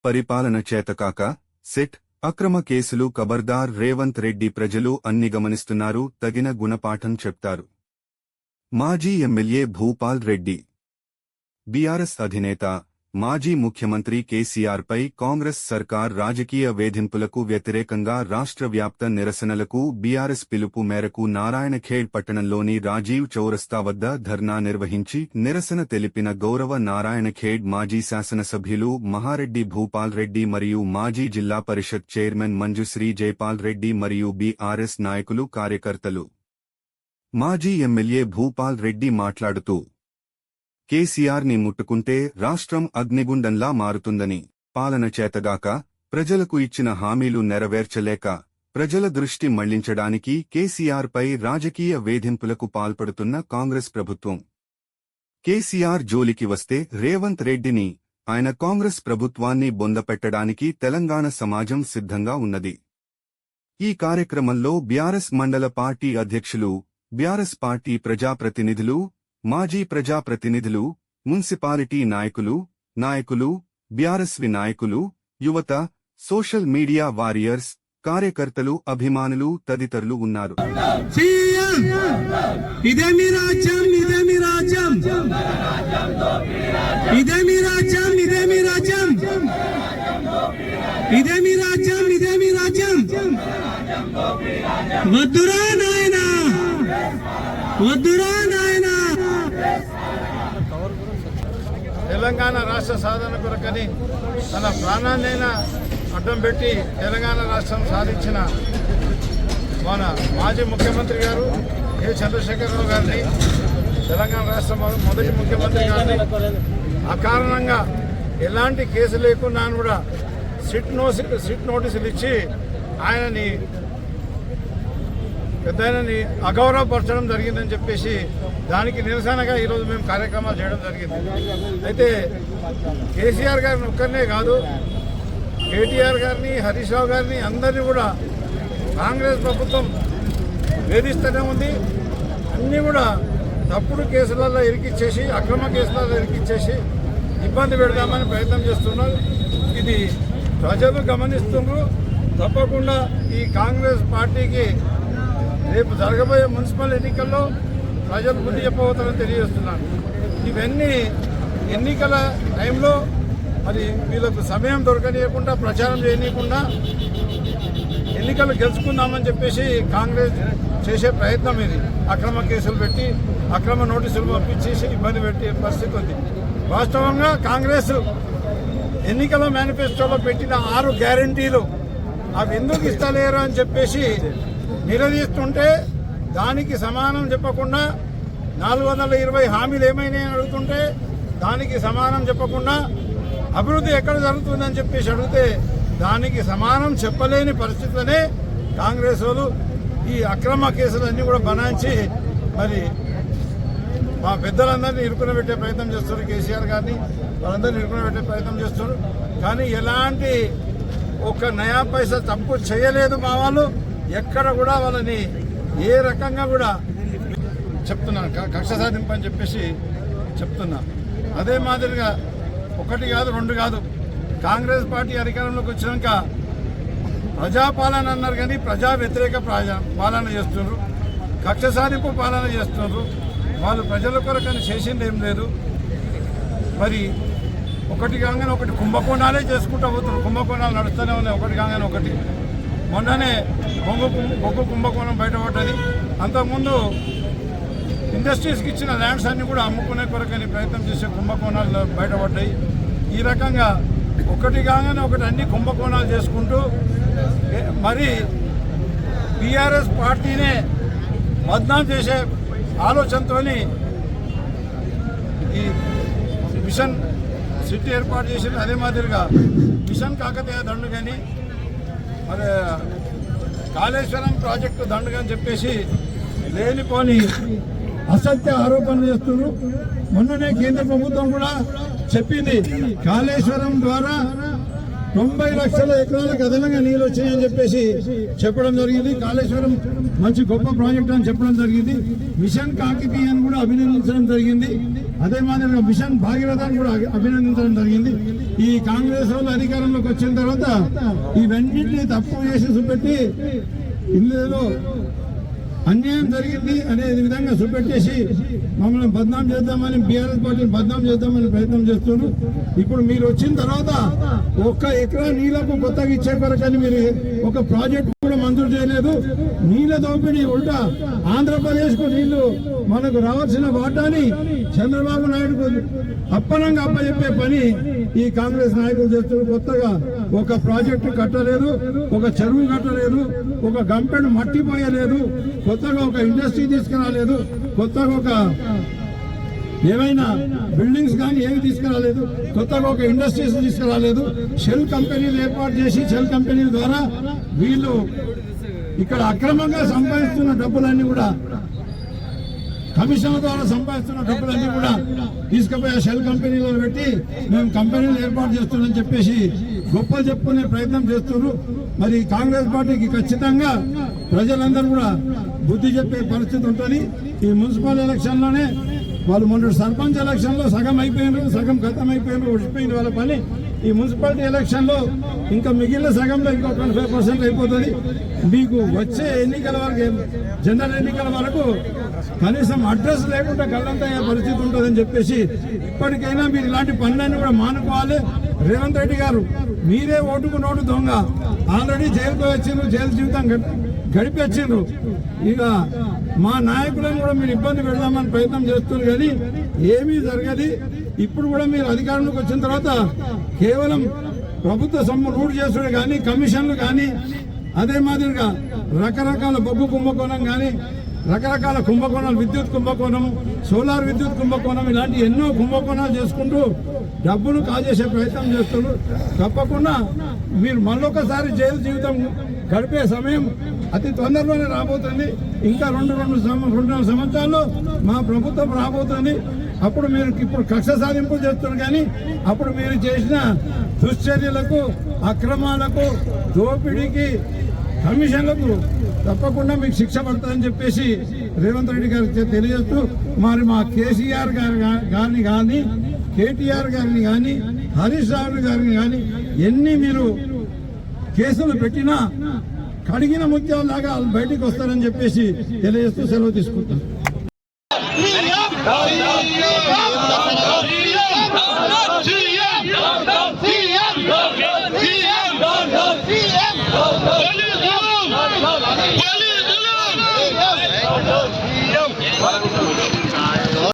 పరిపాలన చేతకాక సిట్ అక్రమ కేసులు ఖబర్దార్ రేవంత్ రెడ్డి ప్రజలు అన్ని గమనిస్తున్నారు, తగిన గుణపాఠం చెప్తారు. మాజీ ఎమ్మెల్యే భూపాల్ రెడ్డి. బీఆర్ఎస్ అధినేత మాజీ ముఖ్యమంత్రి కేసీఆర్పై కాంగ్రెస్ సర్కార్ రాజకీయ వేధింపులకు వ్యతిరేకంగా రాష్ట్ర వ్యాప్త నిరసనలకు బీఆర్ఎస్ పిలుపు మేరకు నారాయణఖేడ్ పట్టణంలోని రాజీవ్ చౌరస్తా వద్ద ధర్నా నిర్వహించి నిరసన తెలిపిన గౌరవ నారాయణఖేడ్ మాజీ శాసనసభ్యులు మహారెడ్డి భూపాల్ రెడ్డి మరియు మాజీ జిల్లా పరిషత్ చైర్మన్ మంజుశ్రీ జైపాల్ రెడ్డి మరియు బీఆర్ఎస్ నాయకులు కార్యకర్తలు. మాజీ ఎమ్మెల్యే భూపాల్ రెడ్డి మాట్లాడుతూ కేసీఆర్ని ముట్టుకుంటే రాష్ట్రం అగ్నిగుండంలా మారుతుందని, పాలన చేతగాక ప్రజలకు ఇచ్చిన హామీలు నెరవేర్చలేక ప్రజల దృష్టి మళ్లించడానికి కేసీఆర్పై రాజకీయ వేధింపులకు పాల్పడుతున్న కాంగ్రెస్ ప్రభుత్వం. కేసీఆర్ జోలికి వస్తే రేవంత్ రెడ్డిని, ఆయన కాంగ్రెస్ ప్రభుత్వాన్ని బొందపెట్టడానికి తెలంగాణ సమాజం సిద్ధంగా ఉన్నది. ఈ కార్యక్రమంలో బీఆర్ఎస్ మండల పార్టీ అధ్యక్షులు, బీఆర్ఎస్ పార్టీ ప్రజాప్రతినిధులు, మాజీ ప్రజాప్రతినిధులు, మున్సిపాలిటీ నాయకులు, బీఆర్ఎస్వి నాయకులు, యువత, సోషల్ మీడియా వారియర్స్, కార్యకర్తలు, అభిమానులు తదితరులు ఉన్నారు. తెలంగాణ రాష్ట్ర సాధన కొరకని తన ప్రాణాన్నైనా అడ్డం పెట్టి తెలంగాణ రాష్ట్రం సాధించిన మన మాజీ ముఖ్యమంత్రి గారు చంద్రశేఖరరావు గారిని, తెలంగాణ రాష్ట్ర మొదటి ముఖ్యమంత్రి గారిని అకారణంగా ఎలాంటి కేసు లేకుండా కూడా సిట్ నోటీసులు ఇచ్చి ఆయనని పెద్దయినని అగౌరవపరచడం జరిగిందని చెప్పేసి దానికి నిరసనగా ఈరోజు మేము కార్యక్రమాలు చేయడం జరిగింది. అయితే కేసీఆర్ గారిని ఒక్కరినే కాదు, కేటీఆర్ గారిని, హరీష్ రావు గారిని అందరినీ కూడా కాంగ్రెస్ ప్రభుత్వం వేధిస్తూనే ఉంది. అన్నీ కూడా తప్పుడు కేసులలో ఇరికిచ్చేసి, అక్రమ కేసులలో ఇరికిచ్చేసి ఇబ్బంది పెడదామని ప్రయత్నం చేస్తున్నారు. ఇది ప్రజలు గమనిస్తున్నారు. తప్పకుండా ఈ కాంగ్రెస్ పార్టీకి రేపు జరగబోయే మున్సిపల్ ఎన్నికల్లో ప్రజలు బుద్ధి చెప్పబోతారని తెలియజేస్తున్నాను. ఇవన్నీ ఎన్నికల టైంలో మరి వీళ్ళకు సమయం దొరకనీయకుండా, ప్రచారం చేయనీయకుండా ఎన్నికలు గెలుచుకుందామని చెప్పేసి కాంగ్రెస్ చేసే ప్రయత్నం ఇది. అక్రమ కేసులు పెట్టి, అక్రమ నోటీసులు పంపించేసి ఇబ్బంది పెట్టే పరిస్థితి ఉంది. వాస్తవంగా కాంగ్రెస్ ఎన్నికల మేనిఫెస్టోలో పెట్టిన 6 గ్యారంటీలు అవి ఎందుకు ఇస్తలేరు అని చెప్పేసి నిలదీస్తుంటే దానికి సమానం చెప్పకుండా, 420 హామీలు ఏమైనా అడుగుతుంటే దానికి సమానం చెప్పకుండా, అభివృద్ధి ఎక్కడ జరుగుతుందని చెప్పేసి అడిగితే దానికి సమానం చెప్పలేని పరిస్థితులనే కాంగ్రెస్ వాళ్ళు ఈ అక్రమ కేసులన్నీ కూడా బనాయించి మరి మా పెద్దలందరినీ ఇరుకునబెట్టే ప్రయత్నం చేస్తున్నారు. కేసీఆర్ గారిని వాళ్ళందరినీ ఇరుకునబెట్టే ప్రయత్నం చేస్తున్నారు. కానీ ఎలాంటి ఒక నయా పైసా తప్పు చేయలేదు మా వాళ్ళు. ఎక్కడ కూడా వాళ్ళని ఏ రకంగా కూడా చెప్తున్నాను, కక్ష సాధింపు అని చెప్పేసి చెప్తున్నా. అదే మాదిరిగా 1 కాదు 2 కాదు, కాంగ్రెస్ పార్టీ అధికారంలోకి వచ్చినాక ప్రజాపాలన అన్నారు కానీ ప్రజా వ్యతిరేక పాలన చేస్తున్నారు, కక్ష సాధింపు పాలన చేస్తున్నారు. వాళ్ళు ప్రజల కొరకని చేసింది ఏం లేదు. మరి ఒకటి కాగానే ఒకటి కుంభకోణాలే చేసుకుంటూ పోతున్నారు. కుంభకోణాలు నడుస్తూనే ఉన్నాయి, ఒకటి కాగానే ఒకటి. మొన్ననే బొగ్గు కుంభకోణం బయటపడ్డది. అంతకుముందు ఇండస్ట్రీస్కి ఇచ్చిన ల్యాండ్స్ అన్ని కూడా అమ్ముకునే కొరకని ప్రయత్నం చేసే కుంభకోణాలు బయటపడ్డాయి. ఈ రకంగా ఒకటి కాగానే ఒకటి అన్ని కుంభకోణాలు చేసుకుంటూ మరి బీఆర్ఎస్ పార్టీనే బద్నాం చేసే ఆలోచనతోని ఈ మిషన్ సిటీ ఏర్పాటు చేసింది. అదే మాదిరిగా మిషన్ కాకతీయ దండుగని, మరి కాళేశ్వరం ప్రాజెక్టు దండుగని చెప్పేసి లేనిపోని అసత్య ఆరోపణలు చేస్తున్నారు. మొన్ననే కేంద్ర ప్రభుత్వం కూడా చెప్పింది, కాళేశ్వరం ద్వారా 90 లక్షల ఎకరాలకు అదనంగా నీళ్ళు వచ్చాయని చెప్పేసి చెప్పడం జరిగింది. కాళేశ్వరం మంచి గొప్ప ప్రాజెక్ట్ అని చెప్పడం జరిగింది. మిషన్ కాకతీయని కూడా అభినందించడం జరిగింది. అదే మాదిరిగా మిషన్ భాగీరథని కూడా అభినందించడం జరిగింది. ఈ కాంగ్రెస్ వాళ్ళు అధికారంలోకి వచ్చిన తర్వాత ఇవన్నింటినీ తప్పు చేసి చూపెట్టి ఇందులో అన్యాయం జరిగింది అనే విధంగా చూపెట్టేసి మమ్మల్ని బద్నాం చేద్దామని బీఆర్ఎస్ పార్టీని బద్నాం చేద్దామని ప్రయత్నం చేస్తున్నారు. ఇప్పుడు మీరు వచ్చిన తర్వాత 1 ఎకరా నీళ్లకు కొత్తగా ఇచ్చే కొరకని మీరు ఒక ప్రాజెక్ట్ కూడా మంజూరు చేయలేదు. నీళ్ల దోపిడీ ఉల్టా ఆంధ్రప్రదేశ్ కు నీళ్లు మనకు రావాల్సిన వాటాని చంద్రబాబు నాయుడుకు అప్పనంగా అప్పచెప్పే పని ఈ కాంగ్రెస్ నాయకులు చేస్తున్నారు. కొత్తగా ఒక ప్రాజెక్టు కట్టలేదు, ఒక చెరువు కట్టలేదు, ఒక గంపెడు మట్టి పోయలేదు, కొత్తగా ఒక ఇండస్ట్రీ తీసుకురాలేదు, కొత్తగా ఒక ఏమైనా బిల్డింగ్స్ కానీ ఏమి తీసుకురాలేదు, కొత్తగా ఒక ఇండస్ట్రీస్ తీసుకురాలేదు. షెల్ కంపెనీలు ఏర్పాటు చేసి షెల్ కంపెనీల ద్వారా వీళ్ళు ఇక్కడ అక్రమంగా సంపాదిస్తున్న డబ్బులన్నీ కూడా కమిషన్ల ద్వారా సంపాదిస్తున్న డబ్బులన్నీ కూడా తీసుకుపోయి ఆ షెల్ కంపెనీలో పెట్టి మేము కంపెనీలు ఏర్పాటు చేస్తున్నామని చెప్పేసి గొప్పలు చెప్పుకునే ప్రయత్నం చేస్తున్నారు. మరి కాంగ్రెస్ పార్టీకి ఖచ్చితంగా ప్రజలందరూ కూడా బుద్ధి చెప్పే పరిస్థితి ఉంటుంది. ఈ మున్సిపల్ ఎలక్షన్ లోనే వాళ్ళు మొన్న సర్పంచ్ ఎలక్షన్ లో సగం అయిపోయినారు, సగం గతం అయిపోయినారు, ఒడిపోయింది వాళ్ళ పని. ఈ మున్సిపాలిటీ ఎలక్షన్ లో ఇంకా మిగిలిన సగంలో ఇంకో 25% అయిపోతుంది. మీకు వచ్చే ఎన్నికల వరకు జనరల్ ఎన్నికల వరకు కనీసం అడ్రస్ లేకుండా గల్లంతా అయ్యే పరిస్థితి ఉంటుందని చెప్పేసి ఇప్పటికైనా మీరు ఇలాంటి పనులన్నీ కూడా మానుకోవాలి. రేవంత్ రెడ్డి గారు మీరే ఓటుకు నోటు దొంగ, ఆల్రెడీ జైలుకు వచ్చిండ్రు, జైలు జీవితం గడిపి వచ్చిండ్రు. ఇక మా నాయకులను కూడా మీరు ఇబ్బంది పెడదామని ప్రయత్నం చేస్తున్నారు కానీ ఏమీ జరగదు. ఇప్పుడు కూడా మీరు అధికారంలోకి వచ్చిన తర్వాత కేవలం ప్రభుత్వ సొమ్ము లూట్ చేసుడు కానీ, కమిషన్లు కానీ, అదే మాదిరిగా రకరకాల బొగ్గు కుంభకోణం కానీ, రకరకాల కుంభకోణాలు, విద్యుత్ కుంభకోణం, సోలార్ విద్యుత్ కుంభకోణం, ఇలాంటి ఎన్నో కుంభకోణాలు చేసుకుంటూ డబ్బును కాజేసే ప్రయత్నం చేస్తున్నారు. తప్పకుండా మీరు మళ్ళొకసారి జైలు జీవితం గడిపే సమయం అతి తొందరలోనే రాబోతుంది. ఇంకా 2-2.5 సంవత్సరాల్లో మా ప్రభుత్వం రాబోతుంది. అప్పుడు మీరు ఇప్పుడు కక్ష సాధింపు చేస్తున్నారు కానీ అప్పుడు మీరు చేసిన దుశ్చర్యలకు, అక్రమాలకు, దోపిడీకి, కమిషన్లకు తప్పకుండా మీకు శిక్ష పడుతుందని చెప్పేసి రేవంత్ రెడ్డి గారికి తెలియజేస్తూ మరి మా కేసీఆర్ గారిని కానీ, కేటీఆర్ గారిని కానీ, హరీష్ రావు గారిని కానీ ఎన్ని మీరు కేసులు పెట్టినా కడిగిన ముత్యాలలాగా బయటికి వస్తారని చెప్పేసి తెలియజేస్తూ సెలవు తీసుకుంటాం.